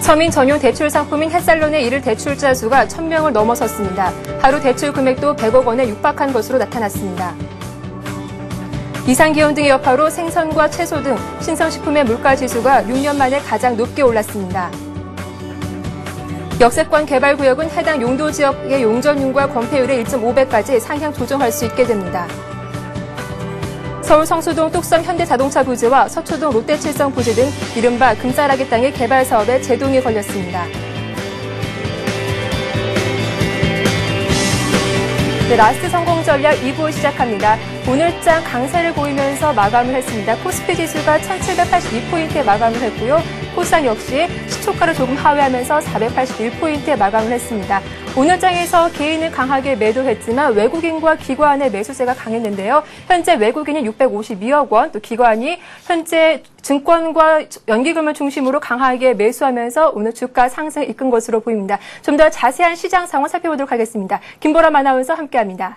서민 전용 대출 상품인 햇살론의 1일 대출자 수가 1,000명을 넘어섰습니다. 하루 대출 금액도 100억 원에 육박한 것으로 나타났습니다. 이상기온 등의 여파로 생선과 채소 등 신선식품의 물가지수가 6년 만에 가장 높게 올랐습니다. 역세권 개발구역은 해당 용도 지역의 용적률과 건폐율의 1.5배까지 상향 조정할 수 있게 됩니다. 서울 성수동 뚝섬 현대자동차 부지와 서초동 롯데칠성 부지 등 이른바 금싸라기 땅의 개발 사업에 제동이 걸렸습니다. 네, 라스트 성공 전략 2부 시작합니다. 오늘장 강세를 보이면서 마감을 했습니다. 코스피 지수가 1782포인트에 마감을 했고요. 코스닥 역시 시초가를 조금 하회하면서 481포인트에 마감을 했습니다. 오늘장에서 개인은 강하게 매도했지만 외국인과 기관의 매수세가 강했는데요. 현재 외국인이 652억 원, 또 기관이 현재 증권과 연기금을 중심으로 강하게 매수하면서 오늘 주가 상승을 이끈 것으로 보입니다. 좀 더 자세한 시장 상황 살펴보도록 하겠습니다. 김보람 아나운서 함께합니다.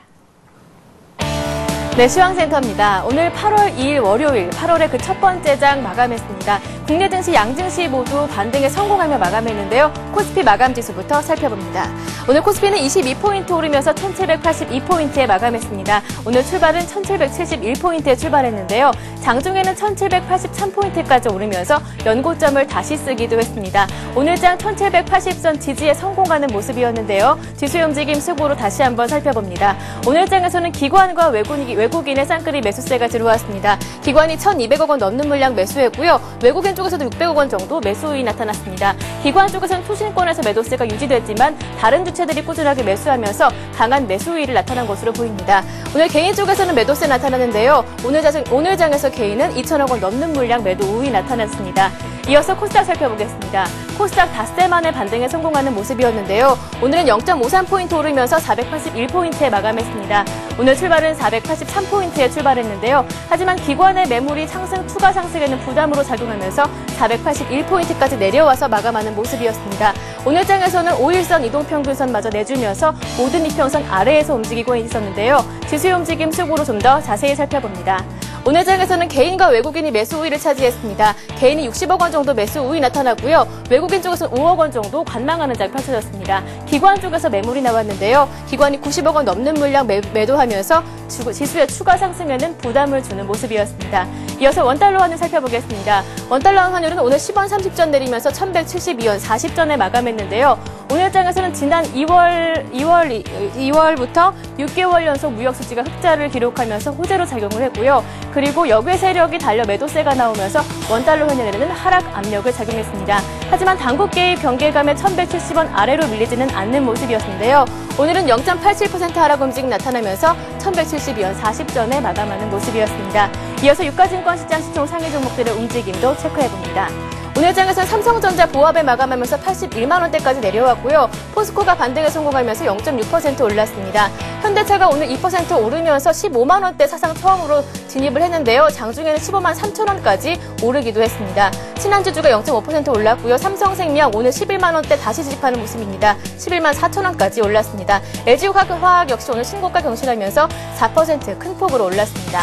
네, 시황센터입니다. 오늘 8월 2일 월요일, 8월의 그 첫 번째 장 마감했습니다. 국내 증시, 양증시 모두 반등에 성공하며 마감했는데요. 코스피 마감 지수부터 살펴봅니다. 오늘 코스피는 22포인트 오르면서 1782포인트에 마감했습니다. 오늘 출발은 1771포인트에 출발했는데요. 장중에는 1783포인트까지 오르면서 연고점을 다시 쓰기도 했습니다. 오늘 장 1780선 지지에 성공하는 모습이었는데요. 지수의 움직임 수고로 다시 한번 살펴봅니다. 오늘 장에서는 기관과 외국인의 쌍끌이 매수세가 들어왔습니다. 기관이 1,200억 원 넘는 물량 매수했고요. 외국인 쪽에서도 600억 원 정도 매수이 나타났습니다. 기관 쪽에서는 투신권에서 매도세가 유지됐지만 다른 주체들이 꾸준하게 매수하면서 강한 매수 우위를 나타난 것으로 보입니다. 오늘 개인 쪽에서는 매도세 나타났는데요. 오늘 장에서 개인은 2,000억 원 넘는 물량 매도 우위 나타났습니다. 이어서 코스닥 살펴보겠습니다. 코스닥 닷새 만에 반등에 성공하는 모습이었는데요. 오늘은 0.53포인트 오르면서 481포인트에 마감했습니다. 오늘 출발은 483포인트에 출발했는데요. 하지만 기관의 매물이 추가 상승에는 부담으로 작용하면서 481포인트까지 내려와서 마감하는 모습이었습니다. 오늘 장에서는 5일선 이동평균선마저 내주면서 모든 이평선 아래에서 움직이고 있었는데요. 지수의 움직임 수고로 좀 더 자세히 살펴봅니다. 오늘 장에서는 개인과 외국인이 매수 우위를 차지했습니다. 개인이 60억 원 정도 매수 우위 나타났고요. 외국인 쪽에서는 5억 원 정도 관망하는 장 펼쳐졌습니다. 기관 쪽에서 매물이 나왔는데요. 기관이 90억 원 넘는 물량 매도하면서 지수의 추가 상승에는 부담을 주는 모습이었습니다. 이어서 원달러 환율 살펴보겠습니다. 원달러 환율은 오늘 10원 30전 내리면서 1,172원 40전에 마감했는데요. 오늘 장에서는 지난 2월부터 6개월 연속 무역 수지가 흑자를 기록하면서 호재로 작용을 했고요. 그리고 역외 세력이 달려 매도세가 나오면서 원달러 환율에는 하락 압력을 작용했습니다. 하지만 당국 개입 경계감에 1,170원 아래로 밀리지는 않는 모습이었는데요. 오늘은 0.87% 하락 움직임 나타나면서 1,172원 40전에 마감하는 모습이었습니다. 이어서 유가증권 시장 시총 상위 종목들의 움직임도 체크해봅니다. 오늘 장에서는 삼성전자 보합에 마감하면서 81만 원대까지 내려왔고요. 포스코가 반등에 성공하면서 0.6% 올랐습니다. 현대차가 오늘 2% 오르면서 15만 원대 사상 처음으로 진입을 했는데요. 장중에는 15만 3천 원까지 오르기도 했습니다. 신한주주가 0.5% 올랐고요. 삼성생명 오늘 11만 원대 다시 진입하는 모습입니다. 11만 4천 원까지 올랐습니다. LG화학 역시 오늘 신고가 경신하면서 4% 큰 폭으로 올랐습니다.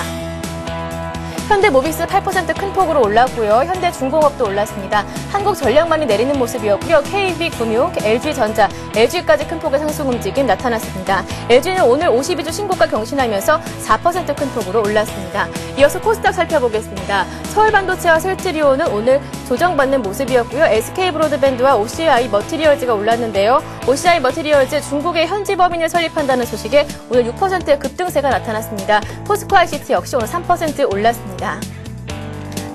현대모비스 8% 큰 폭으로 올랐고요. 현대중공업도 올랐습니다. 한국전력만이 내리는 모습이었고요. KB금융, LG전자, LG까지 큰 폭의 상승 움직임 나타났습니다. LG는 오늘 52주 신고가 경신하면서 4% 큰 폭으로 올랐습니다. 이어서 코스닥 살펴보겠습니다. 서울반도체와 셀트리온은 오늘 조정받는 모습이었고요. SK브로드밴드와 OCI 머티리얼즈가 올랐는데요. OCI 머티리얼즈 중국의 현지 법인을 설립한다는 소식에 오늘 6%의 급등세가 나타났습니다. 포스코 ICT 역시 오늘 3% 올랐습니다.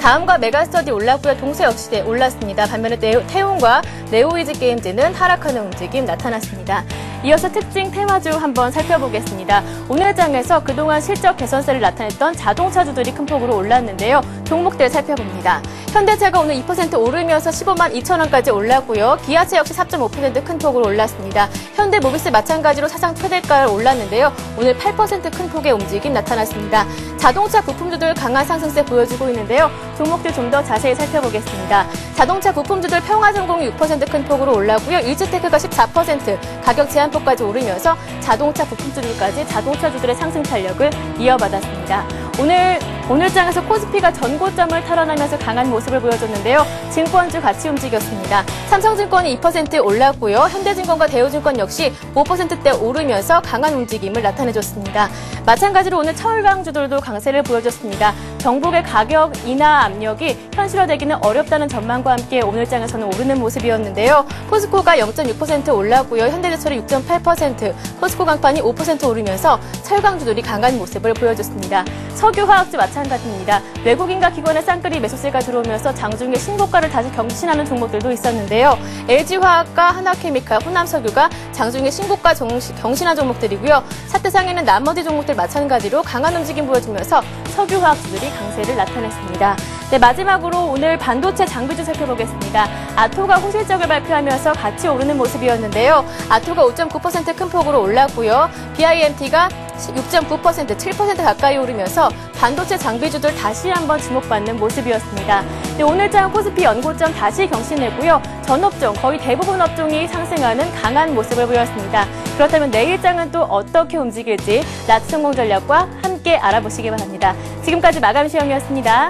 다음과 메가스터디 올랐고요. 동세 역시 올랐습니다. 반면에 태움과 네오이즈게임즈는 하락하는 움직임 나타났습니다. 이어서 특징 테마주 한번 살펴보겠습니다. 오늘 장에서 그동안 실적 개선세를 나타냈던 자동차주들이 큰 폭으로 올랐는데요. 종목들 살펴봅니다. 현대차가 오늘 2% 오르면서 15만 2천 원까지 올랐고요. 기아차 역시 4.5% 큰 폭으로 올랐습니다. 현대모비스 마찬가지로 사상 최대가를 올랐는데요. 오늘 8% 큰 폭의 움직임 나타났습니다. 자동차 부품주들 강한 상승세 보여주고 있는데요. 종목들 좀 더 자세히 살펴보겠습니다. 자동차 부품주들 평화전공이 6% 큰 폭으로 올랐고요. 일주테크가 14% 가격 제한폭까지 오르면서 자동차 부품주들까지 자동차주들의 상승 탄력을 이어받았습니다. 오늘 장에서 코스피가 전고점을 탈환하면서 강한 모습을 보여줬는데요. 증권주 같이 움직였습니다. 삼성증권이 2% 올랐고요. 현대증권과 대우증권 역시 5%대 오르면서 강한 움직임을 나타내줬습니다. 마찬가지로 오늘 철강주들도 강세를 보여줬습니다. 정부의 가격 인하 압력이 현실화되기는 어렵다는 전망과 함께 오늘 장에서는 오르는 모습이었는데요. 포스코가 0.6% 올랐고요. 현대제철이 6.8%, 포스코 강판이 5% 오르면서 철강주들이 강한 모습을 보여줬습니다. 석유화학주 마찬가지입니다. 외국인과 기관의 쌍끌이 매수세가 들어오면서 장중에 신고가를 다시 경신하는 종목들도 있었는데요. LG화학과 하나케미칼, 호남석유가 장중에 신고가 경신한 종목들이고요. 차트상에는 나머지 종목들 마찬가지로 강한 움직임 보여주면서 석유화학주들이 강세를 나타냈습니다. 네, 마지막으로 오늘 반도체 장비주 살펴보겠습니다. 아토가 호실적을 발표하면서 같이 오르는 모습이었는데요. 아토가 5.9% 큰 폭으로 올랐고요. BIMT가 6.9%, 7% 가까이 오르면서 반도체 장비주들 다시 한번 주목받는 모습이었습니다. 네, 오늘장 코스피 연고점 다시 경신했고요. 전 업종, 거의 대부분 업종이 상승하는 강한 모습을 보였습니다. 그렇다면 내일장은 또 어떻게 움직일지 라트 성공 전략과 함께 알아보시기 바랍니다. 지금까지 마감 시황이었습니다.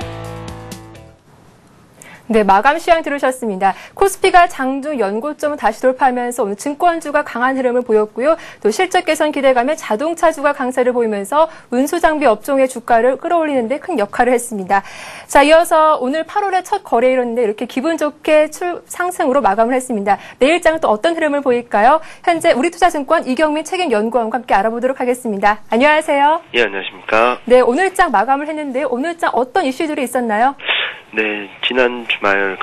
네, 마감 시황 들으셨습니다. 코스피가 장중 연고점을 다시 돌파하면서 오늘 증권주가 강한 흐름을 보였고요. 또 실적 개선 기대감에 자동차주가 강세를 보이면서 운수장비 업종의 주가를 끌어올리는 데 큰 역할을 했습니다. 자, 이어서 오늘 8월의 첫 거래일인데 이렇게 기분 좋게 상승으로 마감을 했습니다. 내일장은 또 어떤 흐름을 보일까요? 현재 우리투자증권 이경민 책임연구원과 함께 알아보도록 하겠습니다. 안녕하세요. 예, 안녕하십니까. 네, 오늘장 마감을 했는데요. 오늘장 어떤 이슈들이 있었나요? 네, 지난 주말에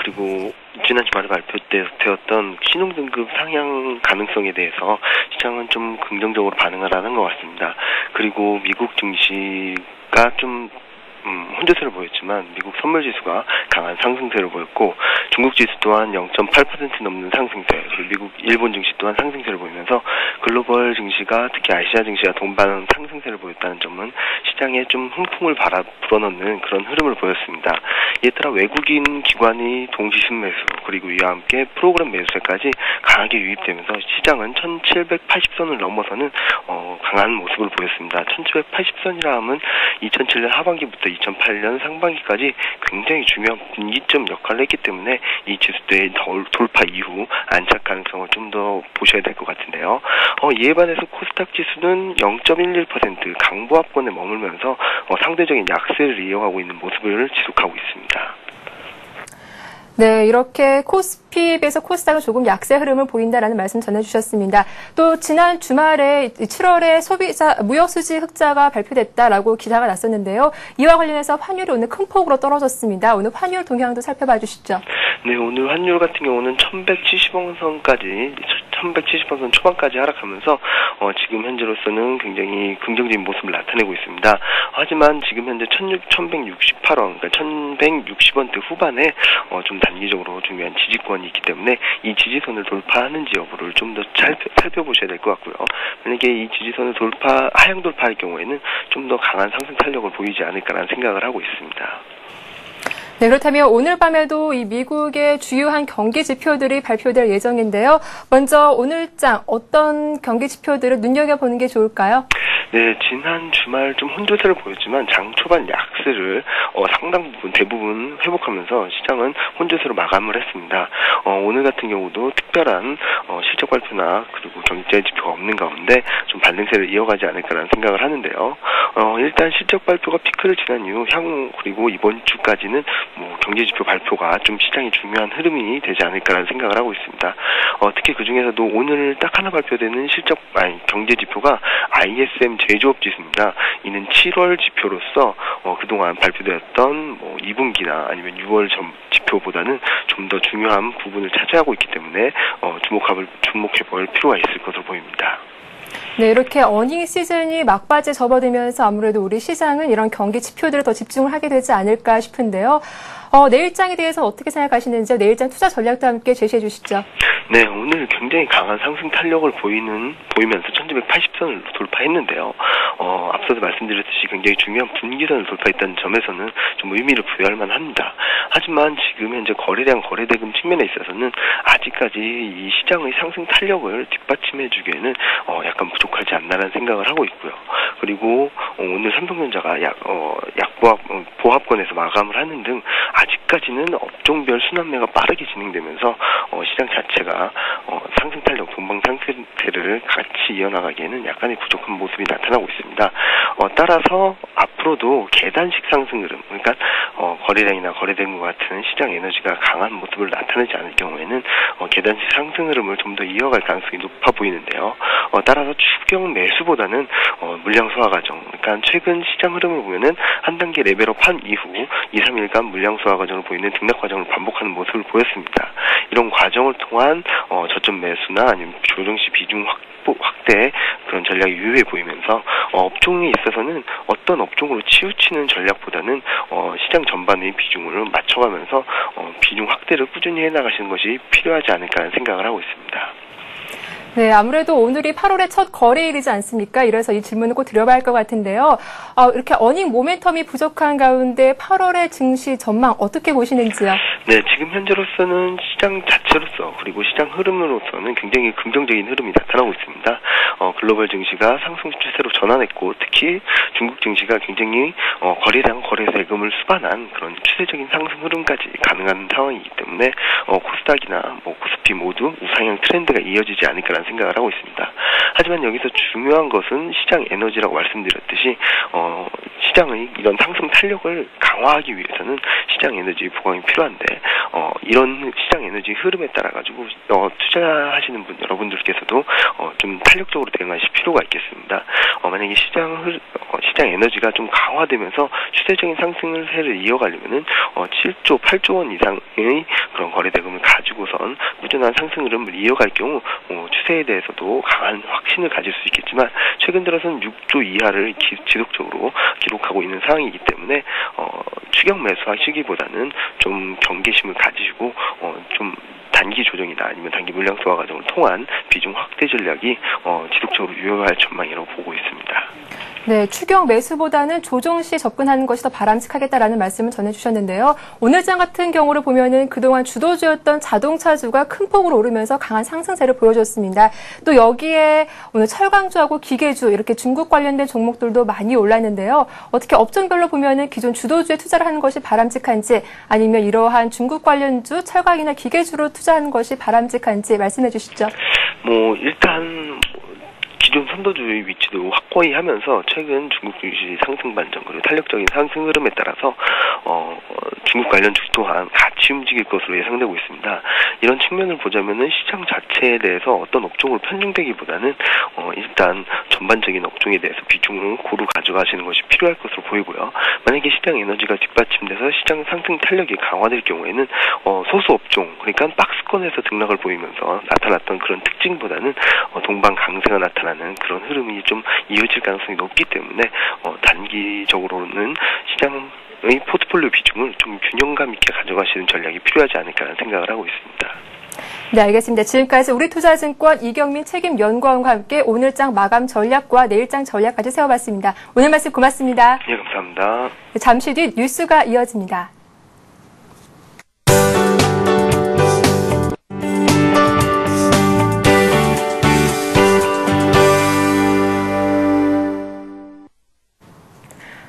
발표되었던 신용등급 상향 가능성에 대해서 시장은 좀 긍정적으로 반응을 하는 것 같습니다. 그리고 미국 증시가 좀 혼조세를 보였지만 미국 선물지수가 강한 상승세를 보였고 중국 지수 또한 0.8% 넘는 상승세, 그리고 일본 증시 또한 상승세를 보이면서 글로벌 증시가 특히 아시아 증시가 동반 상승세를 보였다는 점은 시장에 좀 흥풍을 불어넣는 그런 흐름을 보였습니다. 이에 따라 외국인 기관이 동시 순매수 그리고 이와 함께 프로그램 매수세까지 강하게 유입되면서 시장은 1780선을 넘어서는 강한 모습을 보였습니다. 1780선이라 하면 2007년 하반기부터 2008년 상반기까지 굉장히 중요한 분기점 역할을 했기 때문에 이 지수대의 돌파 이후 안착 가능성을 좀 더 보셔야 될 것 같은데요. 이에 반해서 코스닥 지수는 0.11% 강보합권에 머물면서 상대적인 약세를 이어가고 있는 모습을 지속하고 있습니다. 네, 이렇게 코스피에 비해서 코스닥은 조금 약세 흐름을 보인다라는 말씀 전해주셨습니다. 또 지난 주말에 7월에 소비자 무역수지 흑자가 발표됐다라고 기사가 났었는데요. 이와 관련해서 환율이 오늘 큰 폭으로 떨어졌습니다. 오늘 환율 동향도 살펴봐 주시죠. 네, 오늘 환율 같은 경우는 1170원선까지 1170원선 초반까지 하락하면서 지금 현재로서는 굉장히 긍정적인 모습을 나타내고 있습니다. 하지만 지금 현재 1168원, 그러니까 1160원대 후반에 좀 단기적으로 중요한 지지권이 있기 때문에 이 지지선을 돌파하는지 여부를 좀 더 살펴보셔야 될 것 같고요. 만약에 이 지지선을 하향 돌파할 경우에는 좀 더 강한 상승 탄력을 보이지 않을까라는 생각을 하고 있습니다. 네, 그렇다면 오늘 밤에도 이 미국의 주요한 경기 지표들이 발표될 예정인데요. 먼저 오늘장 어떤 경기 지표들을 눈여겨보는 게 좋을까요? 네, 지난 주말 좀 혼조세를 보였지만 장 초반 약세를 상당 부분 대부분 회복하면서 시장은 혼조세로 마감을 했습니다. 오늘 같은 경우도 특별한 실적 발표나 그리고 경제 지표가 없는 가운데 좀 반등세를 이어가지 않을까라는 생각을 하는데요. 일단 실적 발표가 피크를 지난 이후 향후 그리고 이번 주까지는 경제 지표 발표가 좀 시장이 중요한 흐름이 되지 않을까라는 생각을 하고 있습니다. 특히 그 중에서도 오늘 딱 하나 발표되는 경제 지표가 ISM 제조업 지수입니다. 이는 7월 지표로서 그동안 발표되었던 2분기나 아니면 6월 지표보다는 좀 더 중요한 부분을 차지하고 있기 때문에 주목해볼 필요가 있을 것으로 보입니다. 네, 이렇게 어닝 시즌이 막바지에 접어들면서 아무래도 우리 시장은 이런 경기 지표들에 더 집중을 하게 되지 않을까 싶은데요. 내일장에 대해서 어떻게 생각하시는지요? 내일장 투자 전략도 함께 제시해 주시죠. 네, 오늘 굉장히 강한 상승 탄력을 보이면서 1280선을 돌파했는데요. 앞서도 말씀드렸듯이 굉장히 중요한 분기선을 돌파했다는 점에서는 좀 의미를 부여할 만합니다. 하지만 지금 현재 거래량, 거래대금 측면에 있어서는 아직까지 이 시장의 상승 탄력을 뒷받침해주기에는 약간 부족하지 않나라는 생각을 하고 있고요. 그리고 오늘 삼성전자가 보합권에서 마감을 하는 등 아직까지는 업종별 순환매가 빠르게 진행되면서 시장 자체가 상승 탄력, 동방 상태를 같이 이어나가기에는 약간의 부족한 모습이 나타나고 있습니다. 따라서 앞으로도 계단식 상승 흐름, 그러니까 거래량이나 거래대금 같은 시장 에너지가 강한 모습을 나타내지 않을 경우에는 계단식 상승 흐름을 좀 더 이어갈 가능성이 높아 보이는데요. 따라서 추경 매수보다는 물량 소화 과정, 그러니까 최근 시장 흐름을 보면은 한 단계 레벨업한 이후 2-3일간 물량 소화 과정을 보이는 등락 과정을 반복하는 모습을 보였습니다. 이런 과정을 통한 저점 매수나 아니면 조정시 비중 확대 그런 전략이 유효해 보이면서 업종에 있어서는 어떤 업종으로 치우치는 전략보다는 시장 전반의 비중을 맞춰가면서 비중 확대를 꾸준히 해나가시는 것이 필요하지 않을까 하는 생각을 하고 있습니다. 네, 아무래도 오늘이 8월의 첫 거래일이지 않습니까? 이래서 이 질문을 꼭 드려봐야 할 것 같은데요. 이렇게 어닝 모멘텀이 부족한 가운데 8월의 증시 전망 어떻게 보시는지요? 네, 지금 현재로서는 시장 자체로서 그리고 시장 흐름으로서는 굉장히 긍정적인 흐름이 나타나고 있습니다. 글로벌 증시가 상승 추세로 전환했고 특히 중국 증시가 굉장히 거래량, 거래대금을 수반한 그런 추세적인 상승 흐름까지 가능한 상황이기 때문에 코스닥이나 코스피 모두 우상향 트렌드가 이어지지 않을까라는 생각을 하고 있습니다. 하지만 여기서 중요한 것은 시장 에너지라고 말씀드렸듯이 시장의 이런 상승 탄력을 강화하기 위해서는 시장 에너지 보강이 필요한데 이런 시장 에너지 흐름에 따라 가지고 투자하시는 분 여러분들께서도 좀 탄력적으로 대응하실 필요가 있겠습니다. 만약에 시장 에너지가 좀 강화되면서 추세적인 상승세를 이어가려면은 7조, 8조 원 이상의 그런 거래대금을 가지고선 꾸준한 상승 흐름을 이어갈 경우 추세에 대해서도 강한 확신을 가질 수 있겠지만 최근 들어서는 6조 이하를 지속적으로 기록하고 있는 상황이기 때문에 추격 매수하시기보다는 좀 경계심을 가지시고 좀 단기 조정이나 아니면 단기 물량 소화 과정을 통한 비중 확대 전략이 지속적으로 유효할 전망이라고 보고 있습니다. 네, 추경 매수보다는 조정 시 접근하는 것이 더 바람직하겠다라는 말씀을 전해주셨는데요. 오늘장 같은 경우를 보면은 그동안 주도주였던 자동차주가 큰 폭으로 오르면서 강한 상승세를 보여줬습니다. 또 여기에 오늘 철강주하고 기계주 이렇게 중국 관련된 종목들도 많이 올랐는데요. 어떻게 업종별로 보면은 기존 주도주에 투자를 하는 것이 바람직한지 아니면 이러한 중국 관련주, 철강이나 기계주로 투자하는 것이 바람직한지 말씀해 주시죠. 일단 기존 선도주의 위치도 확고히 하면서 최근 중국 증시 상승 반전 그리고 탄력적인 상승 흐름에 따라서 중국 관련 주식 또한 같이 움직일 것으로 예상되고 있습니다. 이런 측면을 보자면은 시장 자체에 대해서 어떤 업종으로 편중되기보다는 일단 전반적인 업종에 대해서 비중을 고루 가져가시는 것이 필요할 것으로 보이고요. 만약에 시장 에너지가 뒷받침돼서 시장 상승 탄력이 강화될 경우에는 소수 업종 그러니까 박스권에서 등락을 보이면서 나타났던 그런 특징보다는 동방 강세가 나타나는 그런 흐름이 좀 이어질 가능성이 높기 때문에 단기적으로는 시장의 포트폴리오 비중을 좀 균형감 있게 가져가시는 전략이 필요하지 않을까라는 생각을 하고 있습니다. 네, 알겠습니다. 지금까지 우리투자증권 이경민 책임연구원과 함께 오늘장 마감 전략과 내일장 전략까지 세워봤습니다. 오늘 말씀 고맙습니다. 네, 감사합니다. 잠시 뒤 뉴스가 이어집니다.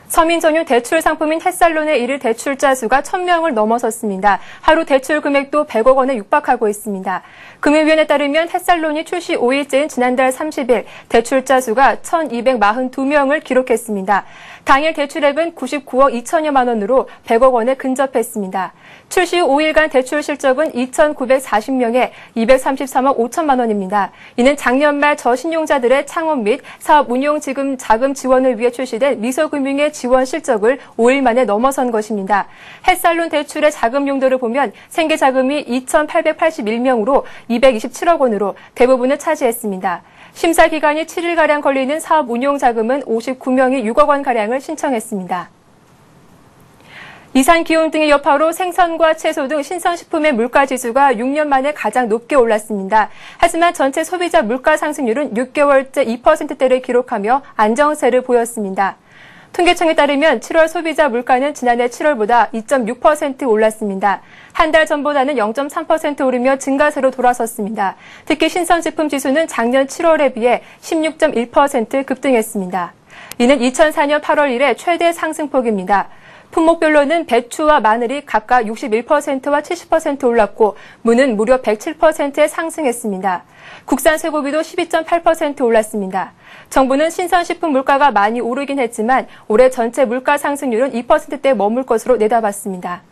서민전유 대출 상품인 햇살론의 일일 대출자 수가 1000명을 넘어섰습니다. 하루 대출 금액도 100억 원에 육박하고 있습니다. 금융위원회에 따르면 햇살론이 출시 5일째인 지난달 30일 대출자 수가 1242명을 기록했습니다. 당일 대출액은 99억 2천여만 원으로 100억 원에 근접했습니다. 출시 후 5일간 대출 실적은 2,940명에 233억 5천만 원입니다. 이는 작년 말 저신용자들의 창업 및 사업 운용 자금 지원을 위해 출시된 미소금융의 지원 실적을 5일 만에 넘어선 것입니다. 햇살론 대출의 자금 용도를 보면 생계자금이 2,881명으로 227억 원으로 대부분을 차지했습니다. 심사 기간이 7일가량 걸리는 사업 운용 자금은 59명이 6억 원가량을 신청했습니다. 이산 기온 등의 여파로 생선과 채소 등 신선식품의 물가지수가 6년 만에 가장 높게 올랐습니다. 하지만 전체 소비자 물가 상승률은 6개월째 2%대를 기록하며 안정세를 보였습니다. 통계청에 따르면 7월 소비자 물가는 지난해 7월보다 2.6% 올랐습니다. 한 달 전보다는 0.3% 오르며 증가세로 돌아섰습니다. 특히 신선식품 지수는 작년 7월에 비해 16.1% 급등했습니다. 이는 2004년 8월 이래 최대 상승폭입니다. 품목별로는 배추와 마늘이 각각 61%와 70% 올랐고 무는 무려 107% 상승했습니다. 국산 쇠고기도 12.8% 올랐습니다. 정부는 신선식품 물가가 많이 오르긴 했지만 올해 전체 물가 상승률은 2%대에 머물 것으로 내다봤습니다.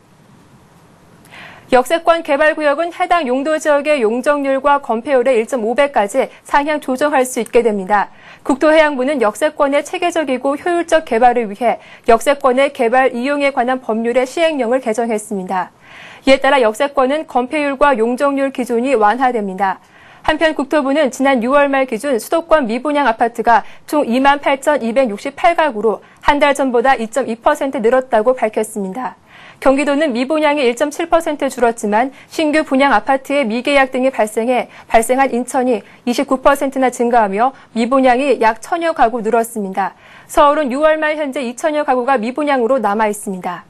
역세권 개발구역은 해당 용도 지역의 용적률과 건폐율의 1.5배까지 상향 조정할 수 있게 됩니다. 국토해양부는 역세권의 체계적이고 효율적 개발을 위해 역세권의 개발 이용에 관한 법률의 시행령을 개정했습니다. 이에 따라 역세권은 건폐율과 용적률 기준이 완화됩니다. 한편 국토부는 지난 6월 말 기준 수도권 미분양 아파트가 총 28,268가구로 한 달 전보다 2.2% 늘었다고 밝혔습니다. 경기도는 미분양이 1.7% 줄었지만 신규 분양 아파트의 미계약 등이 발생한 인천이 29%나 증가하며 미분양이 약 1,000여 가구 늘었습니다. 서울은 6월 말 현재 2,000여 가구가 미분양으로 남아 있습니다.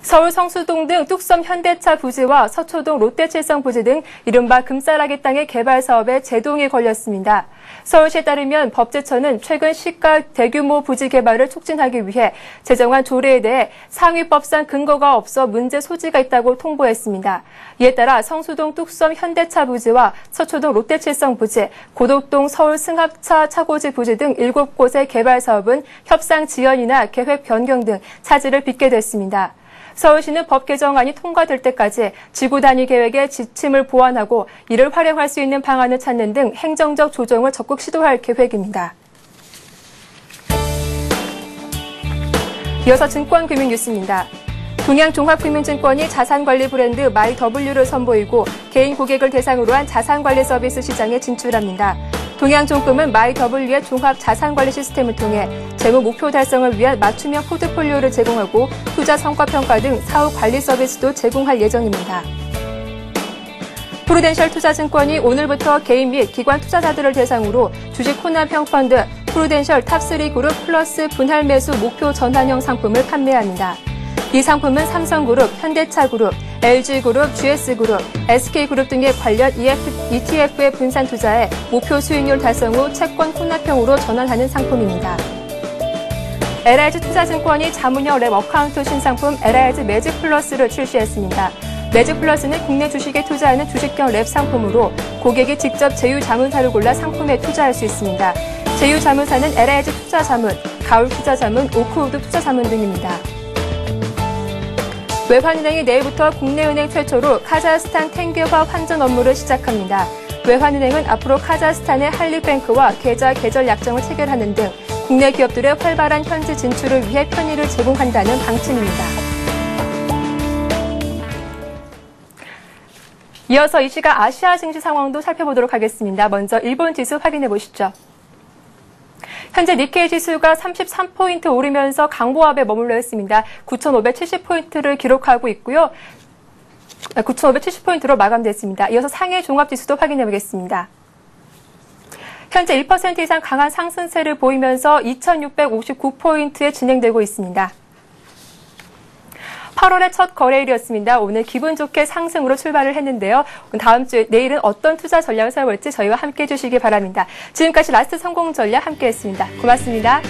서울 성수동 등 뚝섬 현대차 부지와 서초동 롯데칠성 부지 등 이른바 금싸라기 땅의 개발 사업에 제동이 걸렸습니다. 서울시에 따르면 법제처는 최근 시가 대규모 부지 개발을 촉진하기 위해 제정한 조례에 대해 상위법상 근거가 없어 문제 소지가 있다고 통보했습니다. 이에 따라 성수동 뚝섬 현대차 부지와 서초동 롯데칠성 부지, 고덕동 서울 승합차 차고지 부지 등 7곳의 개발 사업은 협상 지연이나 계획 변경 등 차질을 빚게 됐습니다. 서울시는 법 개정안이 통과될 때까지 지구 단위 계획의 지침을 보완하고 이를 활용할 수 있는 방안을 찾는 등 행정적 조정을 적극 시도할 계획입니다. 이어서 증권금융 뉴스입니다. 동양종합금융증권이 자산관리 브랜드 마이W를 선보이고 개인 고객을 대상으로 한 자산관리 서비스 시장에 진출합니다. 동양종금은 마이W의 종합 자산관리 시스템을 통해 재무 목표 달성을 위한 맞춤형 포트폴리오를 제공하고 투자 성과 평가 등 사후 관리 서비스도 제공할 예정입니다. 프루덴셜 투자증권이 오늘부터 개인 및 기관 투자자들을 대상으로 주식 혼합형 펀드 프루덴셜 탑3 그룹 플러스 분할 매수 목표 전환형 상품을 판매합니다. 이 상품은 삼성그룹, 현대차그룹, LG그룹, GS그룹, SK그룹 등의 관련 ETF의 분산 투자에 목표 수익률 달성 후 채권 혼합형으로 전환하는 상품입니다. LIG 투자증권이 자문형 랩 어카운트 신상품 LIG 매직 플러스를 출시했습니다. 매직 플러스는 국내 주식에 투자하는 주식형 랩 상품으로 고객이 직접 제휴자문사를 골라 상품에 투자할 수 있습니다. 제휴자문사는 LIG 투자자문, 가울 투자자문, 오크우드 투자자문 등입니다. 외환은행이 내일부터 국내 은행 최초로 카자흐스탄 탱게화 환전 업무를 시작합니다. 외환은행은 앞으로 카자흐스탄의 할리뱅크와 계좌 개설 약정을 체결하는 등 국내 기업들의 활발한 현지 진출을 위해 편의를 제공한다는 방침입니다. 이어서 이 시각 아시아 증시 상황도 살펴보도록 하겠습니다. 먼저 일본 지수 확인해 보시죠. 현재 니케이 지수가 33포인트 오르면서 강보합에 머물러 있습니다. 9,570포인트를 기록하고 있고요. 9,570포인트로 마감됐습니다. 이어서 상해 종합지수도 확인해 보겠습니다. 현재 1% 이상 강한 상승세를 보이면서 2,659포인트에 진행되고 있습니다. 8월의 첫 거래일이었습니다. 오늘 기분 좋게 상승으로 출발을 했는데요. 다음 주에 내일은 어떤 투자 전략을 세울지 저희와 함께해 주시기 바랍니다. 지금까지 라스트 성공 전략 함께했습니다. 고맙습니다.